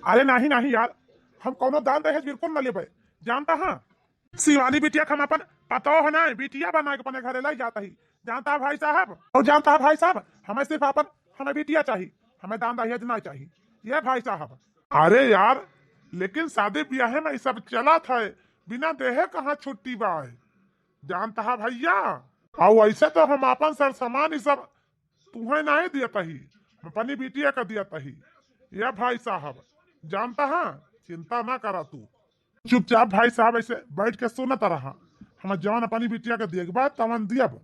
अरे नहीं नहीं यार, हम कोनो दान दहेज बिल्कुल न लेबे। जानता हाँ, शिवानी बिटिया हम अपन पतो है ना, बिटिया बना के अपने घरे लाई जाता ही। जानता है भाई साहब, और जानता है भाई साहब, हमें सिर्फ अपन हमें बिटिया चाहिए, हमें दान दहेज नहीं चाहिए। ये भाई साहब, अरे यार लेकिन शादी ब्याह में सब चला था, बिना देहे कहाँ छुट्टी बा है। जानता है भैया, और ऐसे तो हम अपन सर सामान ही सब तुम्हें नहीं दिया ही, अपनी बिटिया का दिया ही। यह भाई साहब, जानता है, चिंता ना करा तू, चुपचाप भाई साहब ऐसे बैठ के सुनता रहा। हम जवान अपनी बिटिया के दिए के बाद तवन दियब।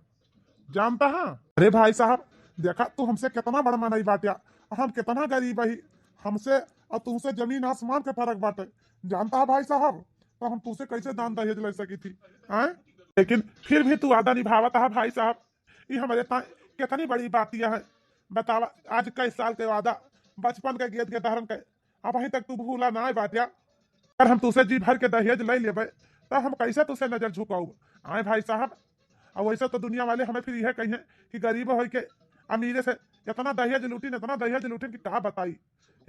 जानता है, अरे भाई साहब देखा तू हमसे कितना बड़ा मनाई बाटिया, और हम कितना गरीब ही, हमसे और तुमसे जमीन आसमान के फर्क बाटे। जानता है भाई साहब, तो हम तुझसे कैसे दान दहेज ले सकी थी हैं? लेकिन फिर भी तू वादा निभावता है भाई साहब, ये हमारे पास कितनी बड़ी बातिया है। बतावा, आज कई साल के वादा, बचपन के गेद के धारण के, अब अभी तक तू भूला ना है बाटिया। अगर हम तुझसे जी भर के दहेज ले लेबे तो हम कैसे तुझसे नजर झुकाऊ आए भाई साहब। और वैसे तो दुनिया वाले हमें फिर यह कहें कि गरीब हो के अमीरे से इतना दहेज लूटी कि क्या बताई।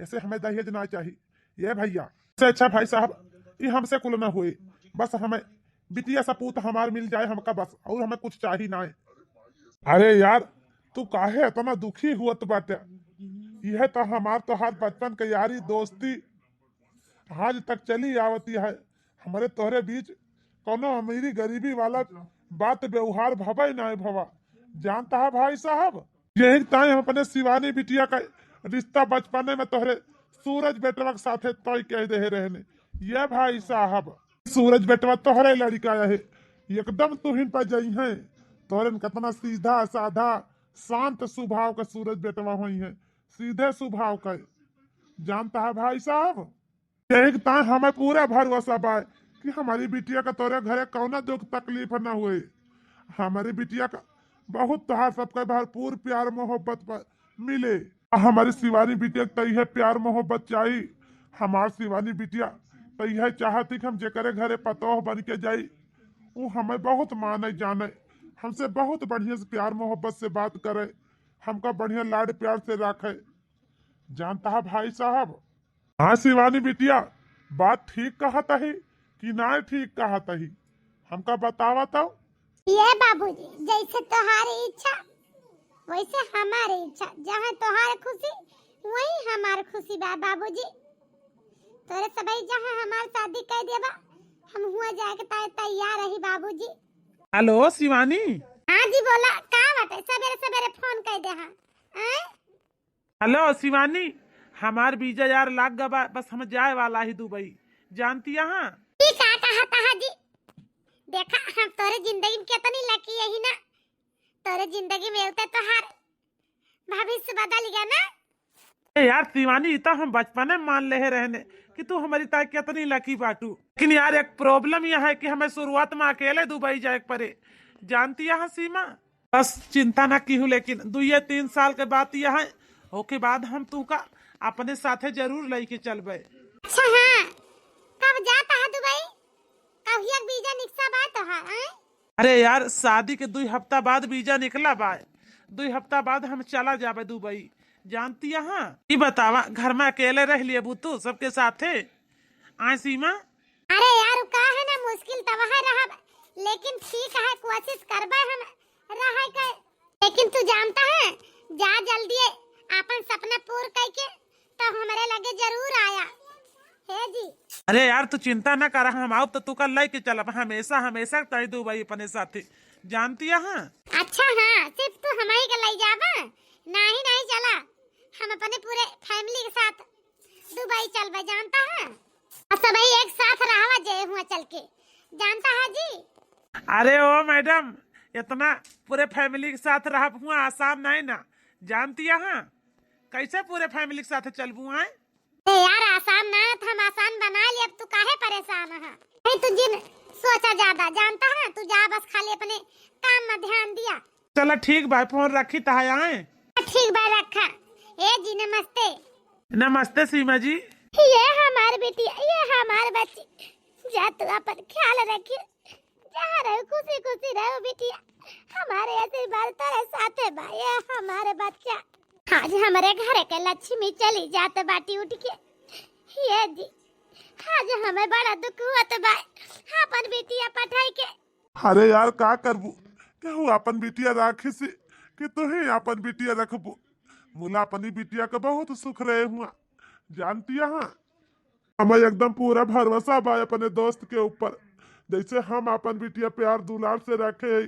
ऐसे हमें दहेज ना चाहिए ये भैया। इससे अच्छा भाई साहब ये हमसे कुल ना हुए, बस हमें बिटिया सपूत हमार मिल जाए हमका बस, और हमें कुछ चाहिए ना है। अरे यार तू काहे इतना दुखी हुआ बाटे, यह तो हमार तो हाथ बचपन के यारी दोस्ती आज तक चली आवती है। हमारे तोहरे बीच कोनो अमीरी गरीबी वाला बात व्यवहार भवे ना भवा। जानता है भाई साहब, यही ताई हम अपने शिवानी बिटिया का रिश्ता बचपने में तोहरे सूरज बेटवा के साथे तय कह दे रहने। ये भाई साहब, सूरज बेटवा तोहरे लड़का है, एकदम तुहिन पर जई है। तोहरे कितना सीधा साधा शांत स्वभाव का सूरज बेटवा हुई है, सीधे स्वभाव का। जानता है भाई साहब, एक तार हमें पूरा भरोसा बा कि हमारी बिटिया का तोरे घरे कौना दुख तकलीफ न हुए। हमारी बिटिया का बहुत तोहार सबका भरपूर प्यार मोहब्बत पर मिले। हमारी शिवानी बिटिया तई है प्यार मोहब्बत चाहिए। हमार शिवानी बिटिया तई है चाहती कि हम जेकरे घरे पतोह बन के जाई, वो हमें बहुत माने जाने, हमसे बहुत बढ़िया से प्यार मोहब्बत से बात करे, हमका बढ़िया लाड प्यार से रखे। जानता है भाई साहब, हाँ शिवानी बिटिया बात ठीक कहता ही कि ना ठीक कहता ही, हमका बतावा तो। ये बाबूजी, जैसे तुम्हारी इच्छा वैसे हमारी इच्छा, जहाँ तुम्हारी खुशी वही हमारी खुशी बा बाबूजी। तोरे सबई जहाँ हमार शादी कर देबा हम हुआ जाए के तैयार रही बाबूजी। हेलो शिवानी। हाँ जी बोला, का बात है, सवेरे सवेरे फोन कर दे। हाँ हेलो शिवानी, हमार वीजा यार लाग गया, बस हम जाए वाला ही दुबई। जानती है ठीक है, कहा था जी। देखा हम तोरे जिंदगी में कितनी लकी है ही ना, तोरे जिंदगी में उते तो हर भविष्य बदल गया ना। ए यार शिवानी, तो हम बचपन में मान ले रहने कि तू हमारी ताई कितनी लकी बाटू। लेकिन यार एक प्रॉब्लम यह है कि हमें शुरुआत में अकेले दुबई जाए पड़े। जानती है सीमा, बस चिंता ना की हूँ, लेकिन 2-3 साल के बाद यह है ओके बाद हम तू का अपने साथे जरूर लेके चलबे। अच्छा हाँ, कब जाता है दुबई, कब ही वीजा निकसा बा तो है? अरे यार शादी के 2 हफ्ता बाद वीजा निकला बा, 2 हफ्ता बाद हम चला जाबे दुबई। जानती है ये बतावा, घर में अकेले रह लिए बुतू सबके साथे आए सीमा। अरे यार का है ना, मुश्किल तो वह रहा, लेकिन ठीक है कोशिश करबे हम रहे के। लेकिन तू जानता है, जा जल्दी अपन सपना पूरा करके तो हमारे लगे जरूर आया है जी। अरे यार तू चिंता ना कर, हम आओ तो तू कल लेके चलब, हमेशा हमेशा तय दुबई अपने साथे। जानती है अच्छा हाँ, सिर्फ तू हमारी के ले जाबा, नहीं नहीं चला, हम अपने पूरे फैमिली के साथ दुबई चलबे। जानता है, और सब एक साथ रहवा जे हुआ चल के। जानता है जी। अरे ओ मैडम, इतना पूरे फैमिली के साथ रह हुआ आसान नहीं ना। जानती है कैसे पूरे फैमिली के साथ चलबू है? यार आसान ना था, हम आसान बना लिए, अब तू काहे परेशान है? नहीं तू जिन सोचा ज्यादा। जानता है, तू जा बस खाली अपने काम में ध्यान दिया। चलो ठीक भाई, फोन रखी तो आए। ठीक भाई रखा। ए जी नमस्ते। नमस्ते सीमा जी। ये हमारी बेटी, ये हमारे बच्ची, जा तू अपन ख्याल रखिए, जहाँ रहो खुशी खुशी रहो बेटिया, हमारे आशीर्वाद तेरे साथ है भाई। हमारे बच्चा आज हमारे घर के लक्ष्मी चली जाते बाटी उठ के, ए जी आज हमें बड़ा दुख हुआ तो बा अपन बेटिया पठाई के। अरे यार का करबू केहू अपन बिटिया राखी से कि तुही अपन बिटिया रखबू। मुला अपनी बिटिया का बहुत सुख रहे हुआ जानती है। हमें एकदम पूरा भरोसा बा अपने दोस्त के ऊपर। जैसे हम अपन बिटिया प्यार दुलार से रखे है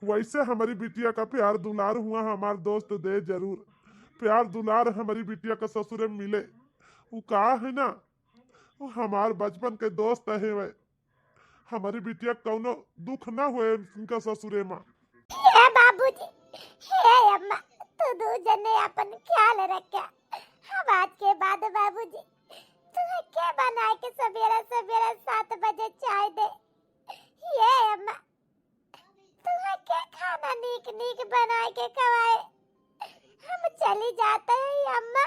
वैसे हमारी बिटिया का प्यार दुलार हुआ हमार दोस्त दे जरूर। प्यार दुलार हमारी बिटिया का ससुरे में मिले वो का है ना वो हमार बचपन के दोस्त है वे। हमारी बिटिया कौनो दुख ना हुए उनका ससुरे में। हे बाबूजी हे अम्मा तू दो जने अपन ख्याल रखा। हम आज के बाद बाबूजी तुम्हें क्या बनाए के सवेरे सवेरे 7 बजे चाय दे। ये अम्मा तुम्हें क्या खाना नीक नीक बनाए के खवाए। हम चली जाते हैं अम्मा।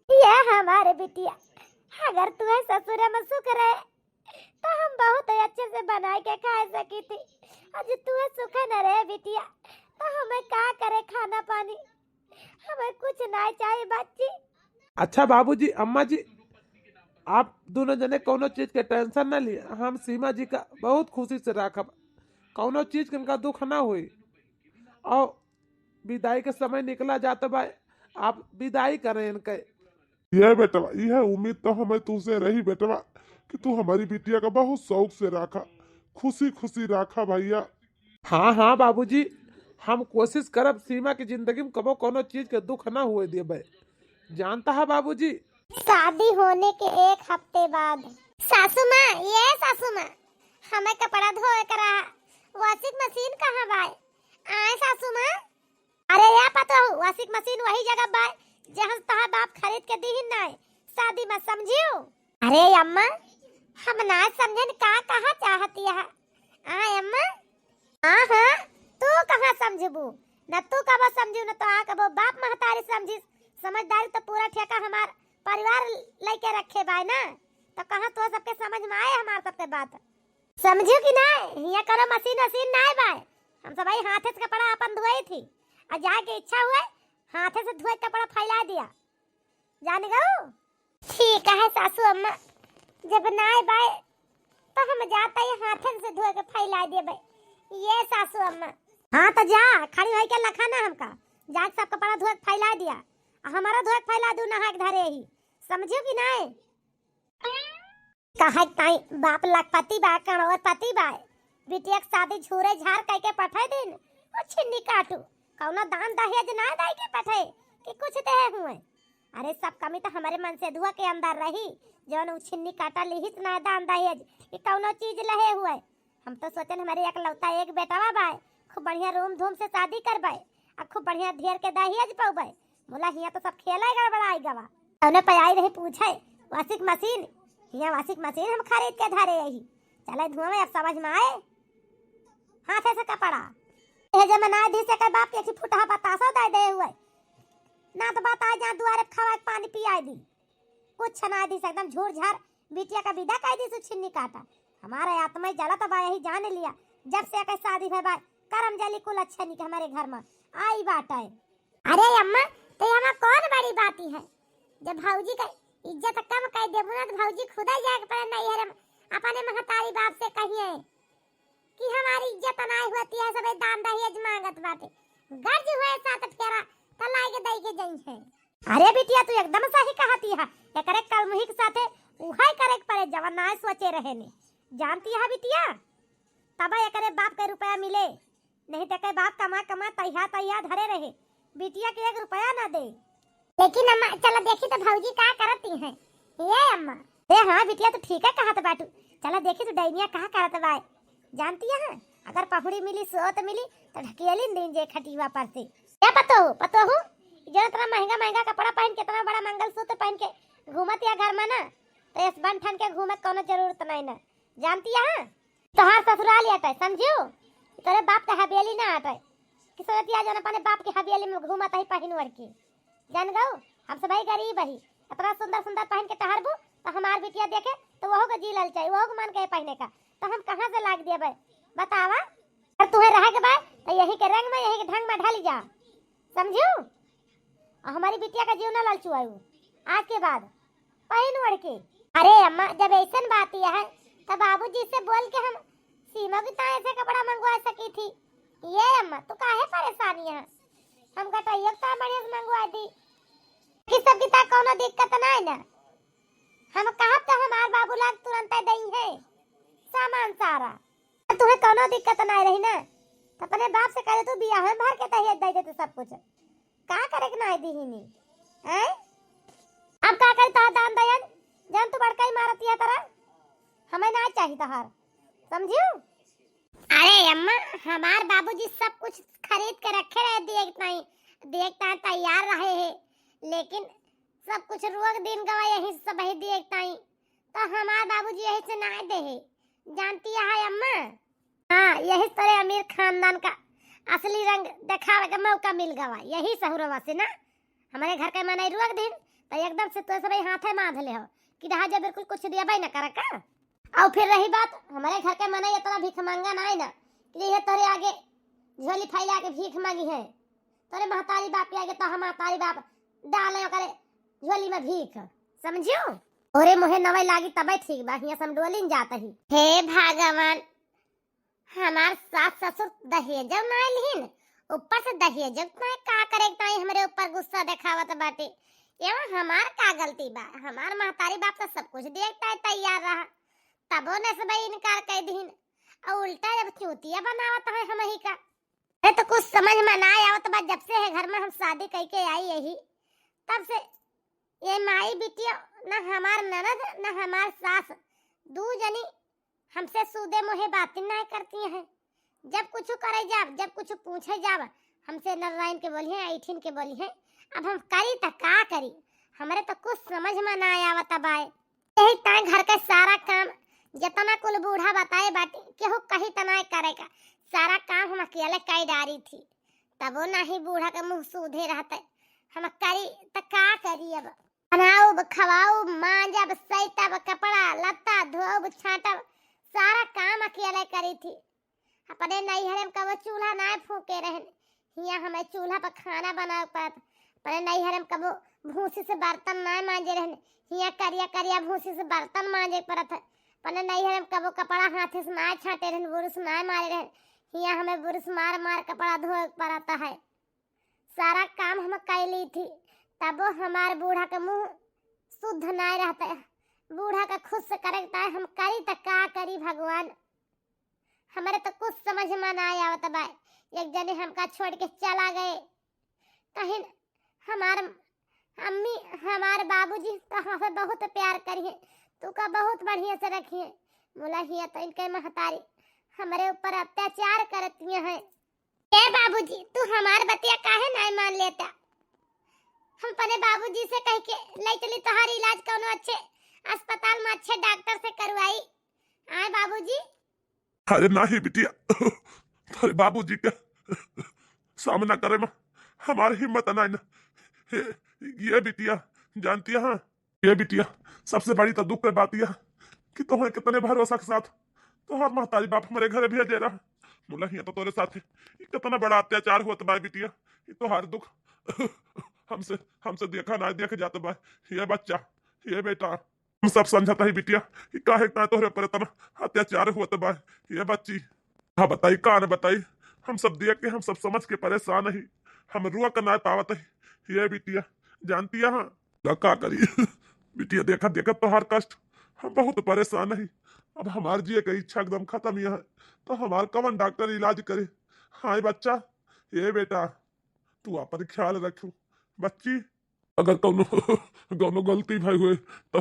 ये हमारे बिटिया अगर तुम्हें ससुर में सुख रहे तो हम बहुत अच्छे से बनाए के खा सकी थी। आज तुम्हें सुख न रहे बिटिया तो हमें क्या करे खाना पानी। हमें कुछ नहीं चाहिए बच्ची। अच्छा बाबूजी अम्मा जी आप दोनों जने कोनो चीज के टेंशन न लिए। हम सीमा जी का बहुत खुशी से रखब कोनो चीज के इनका दुख ना हुई। और विदाई के समय निकला जाता बा आप विदाई करें इनके। ये बेटवा यह उम्मीद तो हमें तुझसे रही बेटवा कि तू हमारी बिटिया का बहुत शौक से रखा खुशी खुशी रखा भैया। हाँ हाँ बाबूजी हम कोशिश करब सीमा की जिंदगी में कबो कोनो चीज के दुख ना हुए दिए। जानता है बाबूजी शादी होने के 1 हफ्ते बाद सासू माँ ये सासू माँ हमें कपड़ा धोए करा वॉशिंग मशीन कहाँ बाय आए सासू माँ। अरे या पता हो वॉशिंग मशीन वही जगह बाय जहाँ तहा बाप खरीद के दी ना शादी में समझियो। अरे अम्मा हम ना समझन का कहा चाहती है। आए अम्मा हाँ हाँ तू कहाँ समझबू न तू कब समझू न तो आ कबो बाप महतारी समझी। समझदारी तो पूरा ठेका हमार परिवार लेके रखे बाय ना तो कहाँ तो सबके समझ में आए हमार सबके बात समझियो कि ना। हिया करो मशीन वशीन ना बाय हम सब भाई हाथे से कपड़ा अपन धोई थी और जाके इच्छा हुए हाथे से धोए कपड़ा फैला दिया जाने गो। ठीक है सासू अम्मा जब ना बाय तो हम जाता है हाथे से धोए के फैला दिए भाई। ये सासू अम्मा हाँ तो जा खड़ी होई के लखा ना हमका जाके सब कपड़ा धोए फैला दिया हमारा धोए फैला दू नहा के धरे ही समझियो कि नहीं। कहा ताई बाप लखपति बा कणवत पति बा बिटिया के शादी झूरे झार कह के पठाई दिन और छिन्नी काटू कौनो दान दहेज ना दे के पठाए कि कुछ दे हुए। अरे सब कमी तो हमारे मन से धुआ के अंदर रही जौन छिन्नी काटा लिहित ना दान दहेज कि कौनो चीज लहे हुए। हम तो सोचन हमारे एक लौता एक बेटावा बा खूब बढ़िया रूम धूम से शादी करबे और खूब बढ़िया ढेर के दहेज पाऊबे। बोला हिया तो सब खेला गड़बड़ाई गवा उन्हें पयाई रही पूछे वॉशिंग मशीन हिया वॉशिंग मशीन हम खरीद के धरे यही चले धुआं में अब समझ में आए हाथ से कपड़ा ये जब ना दी से कर बाप के फुटा बतासो दे दे हुए ना तो बात आ जा दुआरे खवा के पानी पियाई दी कुछ ना दी से एकदम झूर झार बिटिया का विदा कर दी छिन्नी काटा। हमारा आत्मा जला तो बा यही जान लिया जब से एक शादी है बा करम जली कुल अच्छा नहीं हमारे घर में आई बात है। अरे अम्मा तो यहाँ कौन बड़ी बात है जब भाऊजी का इज्जत कम कर देबू ना तो भाऊजी खुद ही जाके पर नहीं है अपने महतारी बाप से कहिए कि हमारी इज्जत ना होती है सब दान दहेज मांगत बाटे गर्ज हुए साथ फेरा तलाई के दई के जई है। अरे बिटिया तू एकदम सही कहती है एकरे कलमुही के साथे उहाई करे पड़े जवन ना सोचे रहे ने जानती है बिटिया तब एकरे बाप के रुपया मिले नहीं तो के बाप कमा कमा तैया धरे रहे बिटिया के 1 रुपया ना दे। लेकिन अम्मा चलो देखी तो भौजी क्या करती हैं ये अम्मा। ए हाँ बिटिया तो ठीक है कहत बाटू चलो देखी तो डैनिया कहा करत बाय जानती है अगर पहुड़ी मिली सोत मिली तो ढकेली दिन जे खटीवा पर से क्या पतो हूँ जो इतना महंगा महंगा कपड़ा पहन के इतना बड़ा मंगलसूत्र पहन के घूमत या घर में ना तो इस बन ठन के घूमत कोनो जरूरत नहीं ना जानती है तोहार ससुराल आटे समझियो तेरे बाप का हवेली ना आटे किसोतिया जन अपने बाप की हवेली में घूमत ही पहन वर के जान गो हम सब गरीब ही इतना सुंदर सुंदर पहन के टहरबू तो हमार बिटिया देखे तो वह को जी लल चाहिए वह को मन के पहने का तो हम कहाँ से लाग दिए भाई बतावा अगर तुम्हें रह के भाई तो यही के रंग में यही के ढंग में ढल जा समझू हमारी बिटिया का जीव ना ललचुआऊ आज के बाद पहन ओढ़ के। अरे अम्मा जब ऐसन बात यह है तब बाबूजी से बोल के हम सीमा की ताए से कपड़ा मंगवा सकी थी। ये अम्मा तू काहे परेशानी है, हम कटाइयो ता बढ़िया से मंगवा दी कि सब की ता कोनो दिक्कत ना है ना। हम कहा तो हमार बाबू लाग तुरंत दई है सामान सारा, तुम्हें कोनो दिक्कत ना रही ना तो अपने बाप से कहे तू बियाह में भर के तहिया दे देते सब कुछ, का करे के ना दी ही नहीं हैं। अब का करे ता दान दयन जन तू बड़का ही मारती है तरह, हमें ना चाहिए तहार, समझियो। अरे अम्मा हमार बाबूजी सब कुछ खरीद के रखे रहे, देखता तैयार रहे हैं, लेकिन सब कुछ रोक दिन गवा यही सब ही देखता ही तो हमार बाबूजी यही से ना दे है, जानती है अम्मा। हाँ यही तरह अमीर खानदान का असली रंग दिखावे का मौका मिल गवा, यही सहुरवा से ना हमारे घर के मनाई रोक दिन तो एकदम से तो सब हाथे बांध ले हो कि रहा जब बिल्कुल कुछ दिया भाई ना कर का। और फिर रही बात हमारे घर के मनाई इतना भीख मांगा ना है ना कि ये तोरे आगे झोली फैला के भीख मांगी है, तोरे महतारी बाप के आगे तो हम महतारी बाप डाले करे झोली में भीख, समझियो। ओरे मोहे नवे लागी तबे ठीक बा, हिया सम डोलिन जाता ही। हे भगवान हमार सास ससुर दहेज ना लिहिन, ऊपर से दहेज ना का करे ताई हमरे ऊपर गुस्सा दिखावत बाटे। एवं हमार का गलती बा, हमार महतारी बाप तो सब कुछ देखता है तैयार रहा तबो ने सब इनकार कर दीन, और उल्टा जब चूतिया बनावत है हम ही का। अरे तो कुछ समझ में ना आवत बा, जब से है घर में हम शादी करके आई यही तब से ये माई बिटिया ना हमार ननद ना हमार सास दू जनी हमसे सूदे मुहे बातें ना करती हैं। जब कुछ करे जाब जब कुछ पूछे जाब हमसे नारायण के बोली है ऐठिन के बोली है, अब हम करी तो का करी, हमारे तो कुछ समझ में ना आवत बाए। यही ताई घर का सारा काम जितना कुल बूढ़ा बताए बाटी केहू कहीं तना करेगा, सारा काम हम अकेले कर डारी थी तबो नहीं बूढ़ा के मुंह सूधे रहते, हम करी तो का करी। अब बनाओ खवाओ मांजब सैतब कपड़ा लत्ता धोब छाटब सारा काम अकेले करी थी। अपने नैहर में कबो चूल्हा ना फूके रहन, हिया हमें चूल्हा पर खाना बनाए पड़त। अपने नैहर में कबो भूसी से बर्तन ना मांजे रहन, हिया करिया करिया भूसी से बर्तन मांजे पड़त है। अपने नैहर में कबो कपड़ा हाथे से ना छाटे रहन, बुरुस ना मारे रहन, हिया हमें बुरुस मार मार कपड़ा धोए पड़ता है। सारा काम हम कर ली थी तबो हमार बूढ़ा का मुंह शुद्ध ना रहता है, बूढ़ा का खुद से करता है, हम करी तो का करी भगवान। हमारे तो कुछ समझ में ना आवत बा, एक जने हमका छोड़ के चला गए कहीं। हमार अम्मी हमार बाबूजी तो हमसे बहुत प्यार करिए, तू का बहुत बढ़िया से रखिए, बोला हिया तो इनके महतारी हमारे ऊपर अत्याचार करती है। ए बाबूजी तू हमार बतिया काहे नहीं मान लेता, हम अपने बाबूजी से कह के ले चली तुम्हारी इलाज कोनो अच्छे अस्पताल में अच्छे डॉक्टर से करवाई। आए बाबूजी। अरे नहीं बिटिया, तेरे बाबूजी का सामना करे में हमारी हिम्मत नहीं ना। ये बिटिया जानती है, हाँ ये बिटिया सबसे बड़ी तो दुख की बात यह कि तुम्हें कितने भरोसा के साथ तुम्हार महतारी बाप हमारे घर भेजे रहा, बोला हिया तो तेरे साथ कितना बड़ा अत्याचार हुआ बा बिटिया। ये तुम्हार दुख हमसे हमसे देखा ना देख जाता बा। ये बच्चा ये बेटा हम सब समझता ही बिटिया कि काहे ना तोहरे पर इतना अत्याचार हुआ बा। ये बच्ची हाँ बताई का न बताई, हम सब देख के हम सब समझ के परेशान ही, हम रुआ कर ना पावत है। ये बिटिया जानती है, हाँ का करी बिटिया देखा देखा तोहार कष्ट हम बहुत परेशान है। अब हमार जिए की इच्छा एकदम खत्म ही है तो हमार कवन डॉक्टर इलाज करे। हाँ बच्चा ये बेटा तू अपन ख्याल रखू, बच्ची अगर कौनो कौनो गलती भाई हुए तो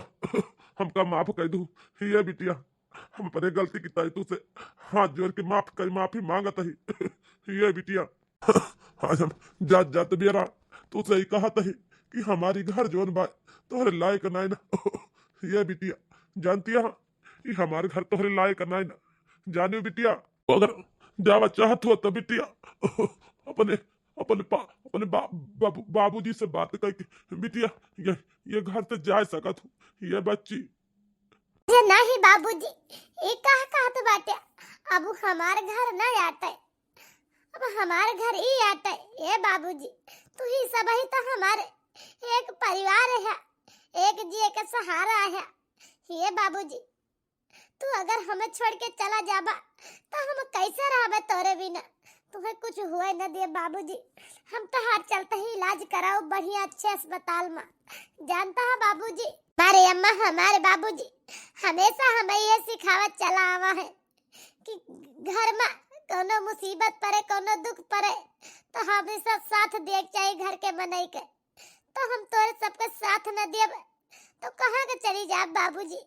हमका माफ कर दू। ये बिटिया हम अपने गलती की ताई तू से हाथ जोड़ के माफ कर माफी मांगत ही। ये बिटिया आज हम जात जात बेरा तू से ही कहा ही कि हमारी घर जोन बा तोहरे लायक नहीं ना। ये बिटिया जानती है कि हमारे घर तोहरे लायक नहीं ना, जानियो बिटिया अगर जावा चाहत हो तो बिटिया अपने अपने बाबूजी से बात करके बिटिया ये घर से जा सकत हूँ। ये बच्ची ये नहीं बाबूजी ये कहा तो बाटे, अब हमारे घर ना आता है, अब हमारे घर ही आता है। ये बाबूजी तू ही सब ही तो हमारे एक परिवार है, एक जिए के सहारा है। ये बाबूजी, तू अगर हमें छोड़ के चला जाबा तो हम कैसे रहबे तोरे बिना? तुम्हें कुछ हुए न दिए बाबूजी, हम तो हाथ चलते ही इलाज कराओ बढ़िया अच्छे अस्पताल में। जानता है बाबूजी, हमारे अम्मा हमारे बाबूजी हमेशा हमें ये सिखावत चला आवा है कि घर में कोनो मुसीबत पड़े कोनो दुख पड़े तो हमेशा साथ देख चाहिए घर के मनई के। तो हम तोरे सबके साथ न देब तो कहाँ के चली जाब बाबूजी?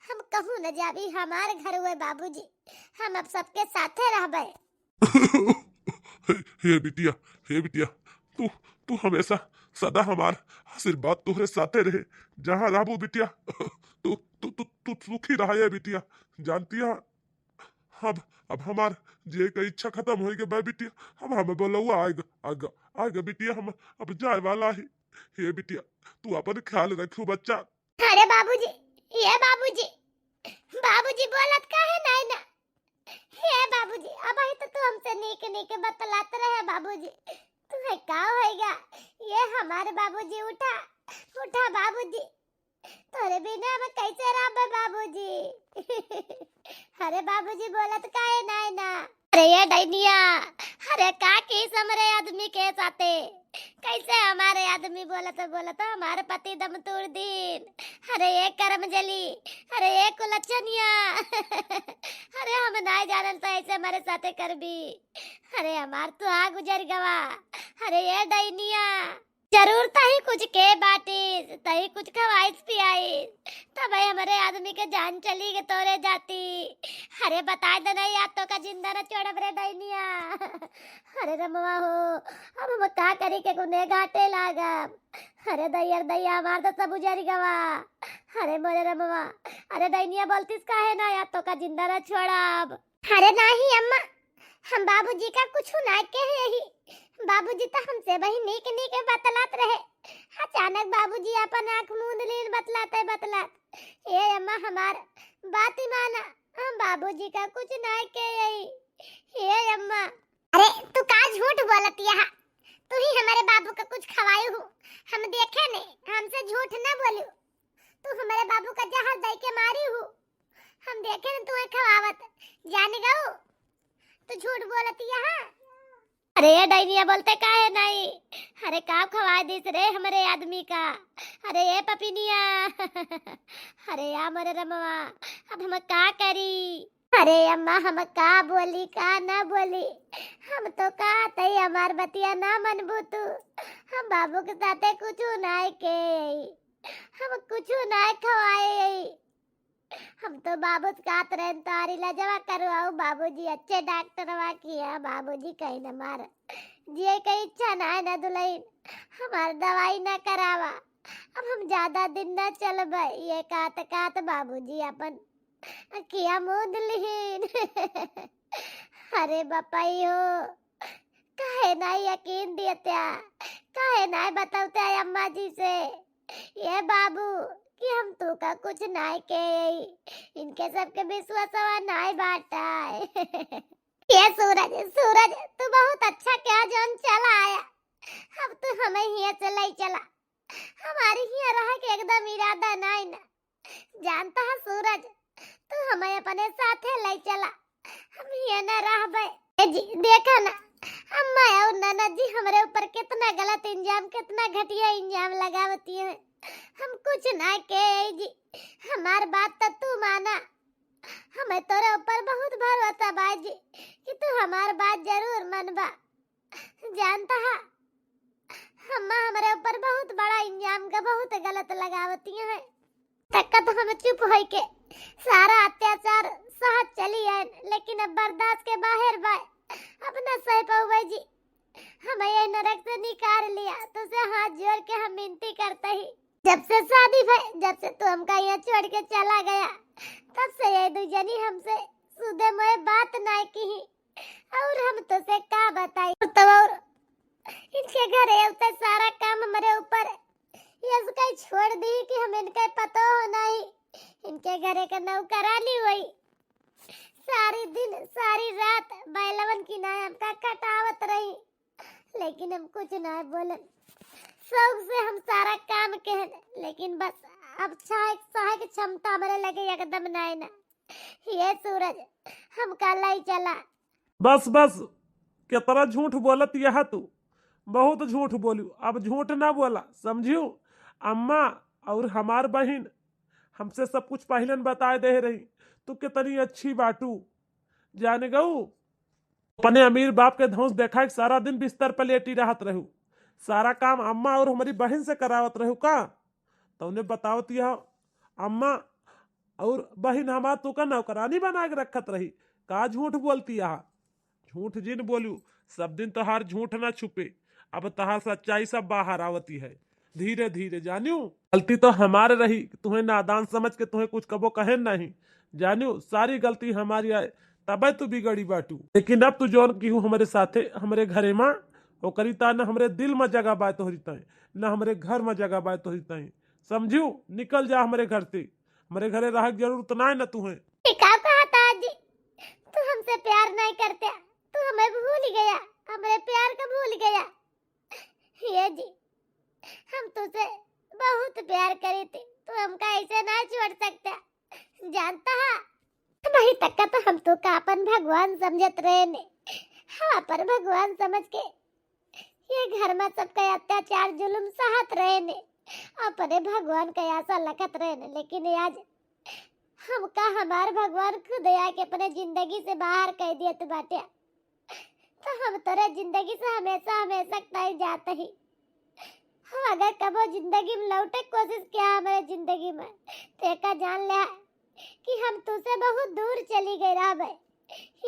हम कहूँ न जाबी, हमारे घर हुए बाबूजी, हम अब सबके साथे रहबे। हे बिटिया, हे बिटिया, तू तू हमेशा सदा हमार आशीर्वाद तोहरे साथे रहे। जहाँ रहबू बिटिया तू तू तू तू सुखी रहा बिटिया। जानती है अब हमार जे का इच्छा खत्म हो गई बिटिया। अब हमें बोलौआ आएगा आएगा आएगा बिटिया, हम अब जाए वाला ही। हे बिटिया, तू अपन ख्याल रखू बच्चा। अरे बाबूजी, ये बाबूजी, बाबूजी बोलत काहे नहीं ना? हे बाबूजी, अब ही तो तू हमसे नीके नीके बतलाते रहे बाबूजी। तुम्हें क्या होएगा? ये हमारे बाबूजी, उठा उठा बाबूजी, तोरे बिना हम कैसे रहबे बाबूजी? अरे बाबूजी बोलत काहे नहीं ना? अरे ये डैनिया, अरे का की समरे आदमी के साथे कैसे हमारे आदमी बोलत हमारे पति दम तोड़ दीन। अरे ये करम जली, अरे ये कुलच्छनिया, अरे हम ना जानन तो ऐसे हमारे साथे करबी। अरे हमार तो आ गुजर गवा। अरे ये डैनिया, जरूर तही कुछ के बाटिस, तही कुछ खवाइस पियाइस, तब हमारे आदमी के जान चली के तोरे जाती। अरे बता देना या तो का जिंदा न छोड़ब रे डैनिया। अरे रमवा हो, अब हम का करी के गुने घाटे लागब। अरे दैया हमार तो सब उजर गवा। अरे मोरे रमवा, अरे डैनिया बोलतीस काहे ना या तो का जिंदा न छोड़ब? अरे नहीं अम्मा, हम बाबूजी का कुछ ना कहे ही। बाबूजी तो हमसे वही नीक नीक बतलात रहे। अचानक बाबूजी अपन आंख मूंद लीन बतलात। ये अम्मा हमार बात ही माना, हम बाबूजी का कुछ ना कहे। ये अम्मा, अरे तू का झूठ बोलत यहाँ? तू ही हमारे बाबू का कुछ खवाई हो, हम देखे नहीं, हमसे झूठ ना बोलियो। तू हमारे बाबू का जहर दे के मारी हो, हम देखे न तुम्हें खवावत। जाने गो तू झूठ बोलत यहाँ। अरे ये डैनिया बोलते काहे नहीं? अरे का खवा दिस रे हमारे आदमी का? अरे ये पपिनिया, अरे या मरे रमवा, अब हम का करी? अरे अम्मा, हम का बोली का ना बोली? हम तो का तई हमार बतिया ना मनबू तू। हम बाबू के साथे कुछ ना के, हम कुछ ना खवाए। हम तो बाबू का ट्रेन तारी लजवा करवाऊ। बाबूजी अच्छे डॉक्टरवा किया, बाबूजी कहीं न मार जे कहीं इच्छा ना है ना दुल्हन हमार दवाई ना करावा। अब हम ज्यादा दिन ना चलबे। ये कात बाबूजी अपन किया मुंद लिहिन। अरे बापाई हो, काहे ना यकीन दियत्या, काहे ना बतावते अम्मा जी से ये बाबू कि हम तू का कुछ नाय के, इनके सबके विश्वासवा नाय बाटा है। ये सूरज तू बहुत अच्छा क्या जोन चला आया। अब तू हमें ही चला चला, हमारी ही रहा के एकदम इरादा नाय ना। जानता है सूरज, तू हमें अपने साथे ले चला, हम ही न रहबे। जी देखा ना अम्मा और नाना जी हमारे ऊपर कितना गलत इंजाम, कितना घटिया इंजाम लगावती है। हम कुछ ना के जी, हमार बात तो तू माना। हमें तोरे ऊपर बहुत भरोसा बाजी कि तू हमार बात जरूर मनबा। जानता है अम्मा हमारे ऊपर बहुत बड़ा इंजाम का बहुत गलत लगावती है। तक तो हम चुप हो के सारा अत्याचार सहत चली है, लेकिन अब बर्दाश्त के बाहर बाय अपना सह पाऊ जी। हमें ये नरक से निकाल लिया, तुझसे हाथ जोड़ के हम विनती करते ही। जब से शादी भई, जब से तू हमका यहाँ छोड़ के चला गया, तब से ये दुजनी हमसे सुधे मोए बात ना की। और हम तुझसे क्या बताई? तो और इनके घर है सारा काम हमारे ऊपर, ये उसका छोड़ दी कि हम इनके पता हो नहीं। इनके घरे का नौकरानी हुई, सारी दिन सारी रात बैलवन की ना हमका कटावत रही, लेकिन हम कुछ ना बोले। शौक से हम सारा काम कहने, लेकिन बस अब सहे की क्षमता हमारे लगे एकदम नहीं ना। ये सूरज हम कल ही चला। बस बस, कितना झूठ बोलत यह तू, बहुत झूठ बोलू। अब झूठ ना बोला, समझियो। अम्मा और हमार बहन हमसे सब कुछ पहले बताए दे रही। तू कितनी अच्छी बाटू, जाने गऊ। अपने अमीर बाप के धौंस देखा कि सारा दिन बिस्तर पर लेटी रहत रहू, सारा काम अम्मा और हमारी बहन से करावत रहू का। तो उन्हें बतावत यह अम्मा और बहन हमार तू का नौकरानी बना के रखत रही। का झूठ बोलती यह, झूठ जिन बोलू सब दिन तोहार झूठ ना छुपे। अब तहार सच्चाई सब बाहर आवती है धीरे धीरे, जानियो। गलती तो हमारे रही, तुम्हें नादान समझ के तुम्हें कुछ कबो कहे नहीं, जानियो। सारी गलती हमारी आए, तबे तू बिगड़ी बाटू। लेकिन अब तू जोन की हूँ हमारे साथे हमारे घरे माँ वो करीता न हमरे दिल में जगह बाय तोहरी तय, न हमारे घर में जगह बाय तोहरी तय, समझियो। निकल जा हमारे घर से, हमारे घरे रह जरूरत ना है न तुम्हें। का कहा था जी, तू हमसे प्यार नहीं करते, तू हमें भूल गया, हमारे प्यार का भूल गया। ये जी हम तुझसे बहुत प्यार करे थे, तू हमका ऐसे ना छोड़ सकता, जानता है। वही तक का तो हम तो का अपन भगवान समझत रहे ने, हाँ पर भगवान समझ के ये घर में सबका अत्याचार जुल्म सहत रहे ने, अपने भगवान का आशा लखत रहे ने। लेकिन आज हमका हमार भगवान खुद आके अपने जिंदगी से बाहर कह दिया तू बाटे, तो हम तेरे जिंदगी से हमेशा हमेशा नहीं जाते ही। हम अगर कबो जिंदगी में लौटे कोशिश किया हमारे जिंदगी में, तो का जान ले कि हम तुझसे बहुत दूर चली गई रहा भाई।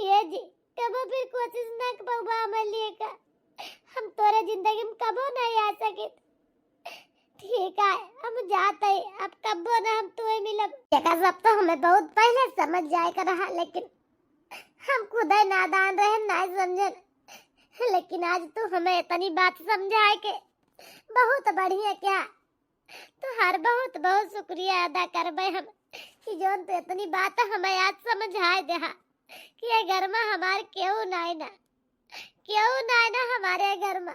ये जी कबो फिर कोशिश न कबो हमारे लिए का, हम तोरे जिंदगी में कबो नहीं आ सके। ठीक है हम जाते ही, अब कबो ना हम तुम्हें मिलब। देखा सब तो हमें बहुत पहले समझ जाए कर रहा, लेकिन हम खुद ही नादान रहे नहीं समझे। लेकिन आज तू हमें इतनी बात समझाए के बहुत बढ़िया क्या, तो हर बहुत बहुत शुक्रिया अदा करबे हम कि जोन तो इतनी बात हमें आज समझाए दे कि ये घर में हमारे क्यों नहीं ना हमारे घर में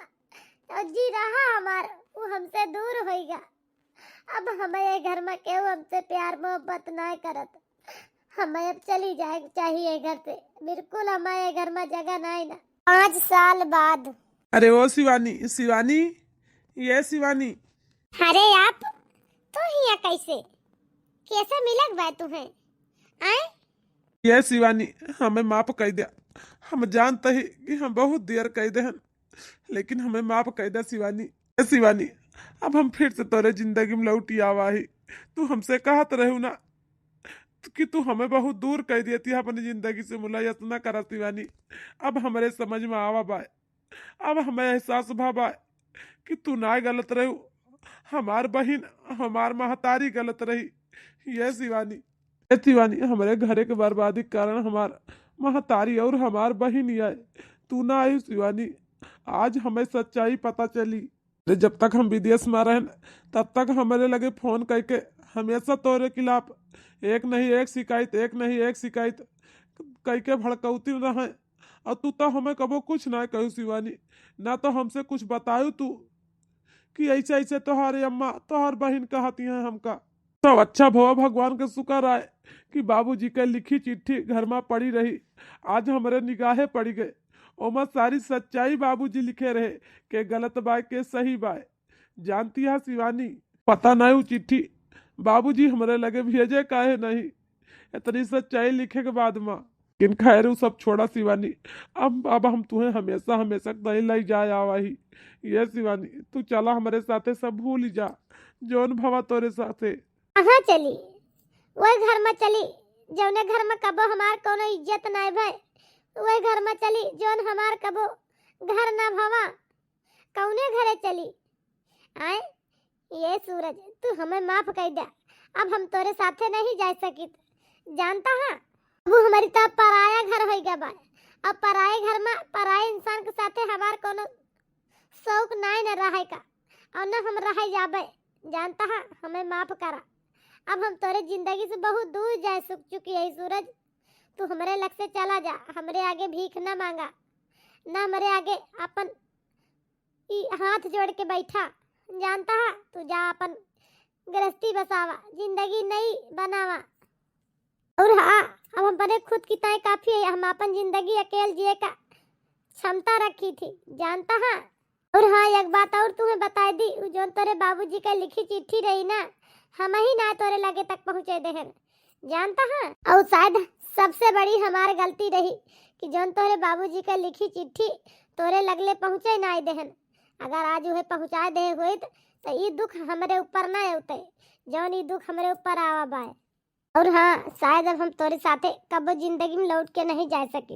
तो जी रहा हमार वो हमसे दूर होएगा। अब हमें ये घर में क्यों हमसे प्यार मोहब्बत नहीं करत, हमें अब चली जाए चाहिए घर से, बिल्कुल हमारे घर में जगह नहीं ना। 5 साल बाद। अरे वो शिवानी, शिवानी, ये शिवानी। अरे आप तो हिया कैसे मिलक बा तुम्हें आए? ये शिवानी हमें माफ कर दिया, हम जानते ही कि हम बहुत देर कह दे हन, लेकिन हमें माफ कर दिया शिवानी। ये शिवानी अब हम फिर से तोरे जिंदगी में लौटी आवा ही। तू हमसे कहत रहू ना कि तू हमें बहुत दूर कह दिया थी अपनी जिंदगी से, मुलायत ना करा शिवानी। अब हमारे समझ में आवा बाय, अब हमें एहसास भा बाय कि तू ना गलत रहू, हमार बहन हमार महतारी गलत रही। ये शिवानी हमारे घरे के बर्बादी के कारण हमार महतारी और हमार बहन ही आए, तू ना आई शिवानी। आज हमें सच्चाई पता चली। जब तक हम विदेश में रहे तब तक हमारे लगे फोन करके हमेशा तोरे खिलाफ एक नहीं एक शिकायत कह के भड़कौती रहे, और तू तो हमें कबो कुछ ना कहू शिवानी, ना तो हमसे कुछ बतायू तू कि ऐसे ऐसे तोहारे अम्मा तोहार बहन कहती हैं हमका। तो अच्छा भवा भगवान का शुक्र आए कि बाबूजी के लिखी चिट्ठी घर में पड़ी रही, आज हमारे निगाहे पड़ी गए। ओमा सारी सच्चाई बाबूजी लिखे रहे के गलत बाय के सही बाय। जानती है शिवानी, पता नहीं वो चिट्ठी बाबूजी हमारे लगे भेजे काहे नहीं, इतनी सच्चाई लिखे के बाद माँ। किन खैर वो सब छोड़ा शिवानी, अब हम तुम्हें हमेशा हमेशा नहीं लाई जाए आवा ही। ये शिवानी तू चला हमारे साथे, सब भूल जा जोन भवा तोरे साथे। कहाँ चली? वही घर में चली जौने घर में कबो हमार कोनो इज्जत नहीं भाई, वही घर में चली जोन हमार कबो घर ना भवा, कौने घरे चली आए? ये सूरज तू हमें माफ कर दे, अब हम तोरे साथे नहीं जा सकी, जानता है। वो हमारी तो पराया घर हो गया भाई, अब पराए घर में पराए इंसान के साथे हमार कोनो शौक नहीं न रहे का, और न हम रह जाबे, जानता है। हमें माफ करा, अब हम तोरे जिंदगी से बहुत दूर जा चुकी है सूरज। तू हमारे लग से चला जा, हमारे आगे भीख न मांगा, न हमारे आगे अपन हाथ जोड़ के बैठा, जानता है तू जा अपन गृहस्थी बसावा, जिंदगी नहीं बनावा। और हाँ, अब हम अपने खुद की तय काफी है, हम अपन जिंदगी अकेले जिए का क्षमता रखी थी, जानता है। और हाँ, एक बात और तुम्हें बता दी, जो तोरे बाबूजी का लिखी चिट्ठी रही ना, हम ही ना तोरे लगे तक पहुँचे देहन, जानता है। और शायद सबसे बड़ी हमारी गलती रही कि जो तोरे बाबूजी का लिखी चिट्ठी तोरे लगले पहुँचे ना देहन। अगर आज उन्हें पहुँचा दे हुए तो ये दुख हमारे ऊपर ना होते, जौन ये दुख हमारे ऊपर आवा बाय। और हाँ, शायद अब हम तोरे साथे कब जिंदगी में लौट के नहीं जा सकी,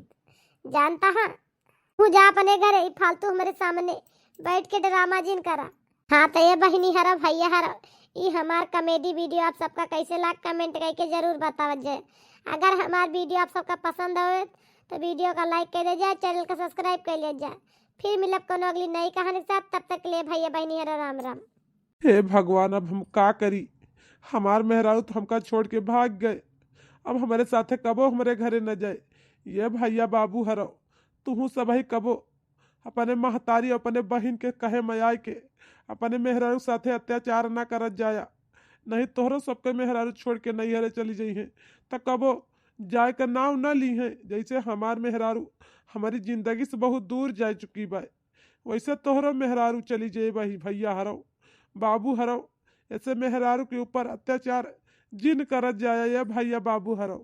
जानता है। तू जा अपने घर, ही फालतू हमारे सामने बैठ के ड्रामा जिन करा। हाँ तो ये बहनी हरा भैया हरा, ये हमार कॉमेडी वीडियो आप सबका कैसे लाग कमेंट करके जरूर बतावत जाए। अगर हमार वीडियो आप सबका पसंद आवे तो वीडियो का लाइक कर दे जाए, चैनल का सब्सक्राइब कर ले जाए। फिर मिलब कोनो अगली नई कहानी के साथ, तब तक के लिए भैया बहनी हरा राम राम। हे भगवान, अब हम का करी? हमार मेहरारू तो हमका छोड़ के भाग गए, अब हमारे साथे कबो हमारे घरे न जाए। ये भैया बाबू हरो, तू सबही कबो अपने महतारी अपने बहन के कहे मयाय के अपने मेहरारू साथे अत्याचार ना करत जाया, नहीं तोहरो सबके मेहरारू छोड़ के नहीं हरे चली जाई है तो कबो जाए का नाव न ली है। जैसे हमार मेहरारू हमारी जिंदगी से बहुत दूर जा चुकी बा, वैसे तोहरो मेहरारू चली जाए भाई भैया हरो बाबू हरो। ऐसे मेहरारू के ऊपर अत्याचार जिन करत जाया ये भैया बाबू हरो।